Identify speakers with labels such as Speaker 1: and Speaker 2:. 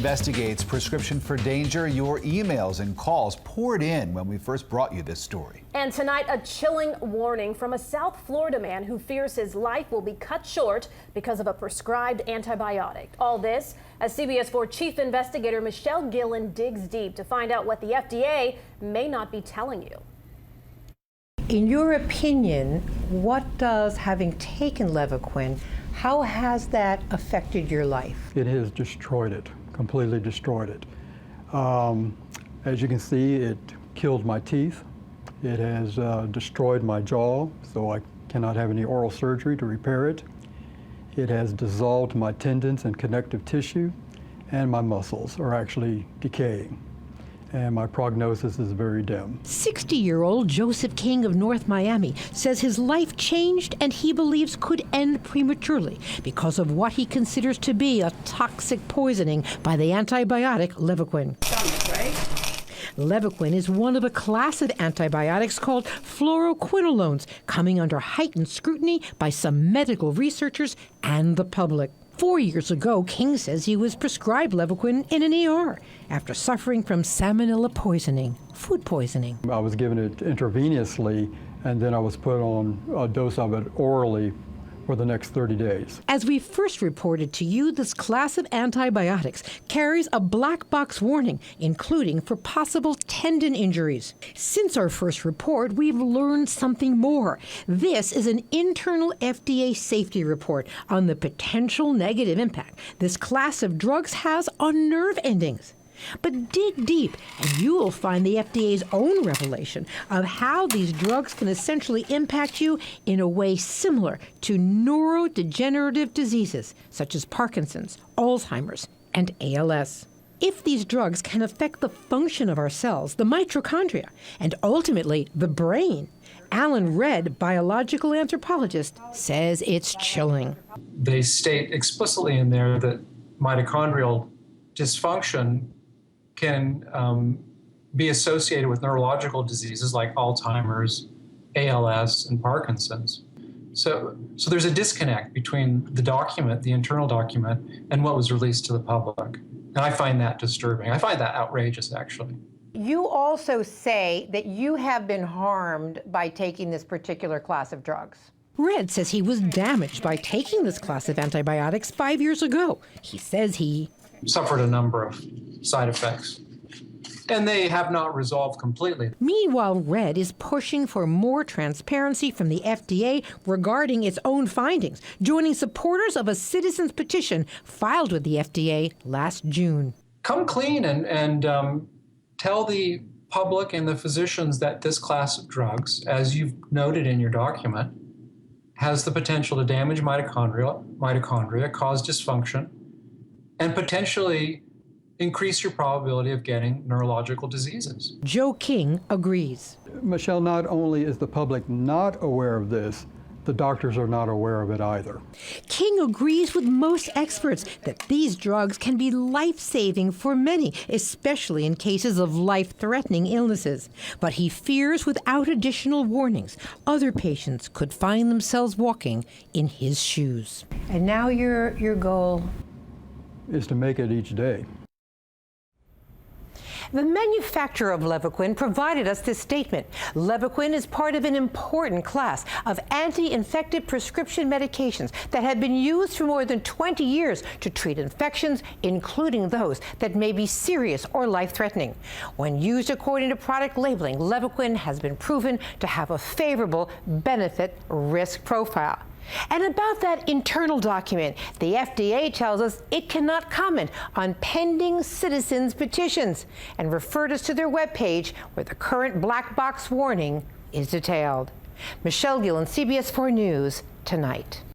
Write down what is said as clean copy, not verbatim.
Speaker 1: Investigates prescription for danger. Your emails and calls poured in when we first brought you this story.
Speaker 2: And tonight, a chilling warning from a South Florida man who fears his life will be cut short because of a prescribed antibiotic. All this as CBS 4 Chief Investigator Michelle Gillen digs deep to find out what the FDA may not be telling you.
Speaker 3: In your opinion, what does having taken Levaquin, how has that affected your life?
Speaker 4: It has destroyed it, completely destroyed it. As you can see, it killed my teeth. It has destroyed my jaw, so I cannot have any oral surgery to repair it. It has dissolved my tendons and connective tissue, and my muscles are actually decaying. And my prognosis is very dim.
Speaker 3: 60-year-old Joseph King of North Miami says his life changed and he believes could end prematurely because of what he considers to be a toxic poisoning by the antibiotic Levaquin. Levaquin is one of a class of antibiotics called fluoroquinolones, coming under heightened scrutiny by some medical researchers and the public. 4 years ago, King says he was prescribed Levaquin in an ER after suffering from salmonella poisoning, food poisoning.
Speaker 4: I was given it intravenously, and then I was put on a dose of it orally for the next 30 days.
Speaker 3: As we first reported to you, this class of antibiotics carries a black box warning, including for possible tendon injuries. Since our first report, we've learned something more. This is an internal FDA safety report on the potential negative impact this class of drugs has on nerve endings. But dig deep, and you will find the FDA's own revelation of how these drugs can essentially impact you in a way similar to neurodegenerative diseases such as Parkinson's, Alzheimer's, and ALS. If these drugs can affect the function of our cells, the mitochondria, and ultimately the brain, Alan Redd, biological anthropologist, says it's chilling.
Speaker 5: They state explicitly in there that mitochondrial dysfunction can be associated with neurological diseases like Alzheimer's, ALS, and Parkinson's. So there's a disconnect between the document, the internal document, and what was released to the public. And I find that disturbing. I find that outrageous, actually.
Speaker 3: You also say that you have been harmed by taking this particular class of drugs. Redd says he was damaged by taking this class of antibiotics 5 years ago. He says he
Speaker 5: suffered a number of side effects, and they have not resolved completely.
Speaker 3: Meanwhile, Redd is pushing for more transparency from the FDA regarding its own findings, joining supporters of a citizen's petition filed with the FDA last June.
Speaker 5: Come clean and tell the public and the physicians that this class of drugs, as you've noted in your document, has the potential to damage mitochondria, cause dysfunction, and potentially increase your probability of getting neurological diseases.
Speaker 3: Joe King agrees.
Speaker 4: Michelle, not only is the public not aware of this, the doctors are not aware of it either.
Speaker 3: King agrees with most experts that these drugs can be life-saving for many, especially in cases of life-threatening illnesses. But he fears without additional warnings, other patients could find themselves walking in his shoes. And now your goal
Speaker 4: is to make it each day.
Speaker 3: The manufacturer of Levaquin provided us this statement. Levaquin is part of an important class of anti-infective prescription medications that have been used for more than 20 years to treat infections, including those that may be serious or life-threatening. When used according to product labeling, Levaquin has been proven to have a favorable benefit-risk profile. And about that internal document, the FDA tells us it cannot comment on pending citizens' petitions and referred us to their webpage where the current black box warning is detailed. Michelle Gillen, CBS 4 News, Tonight.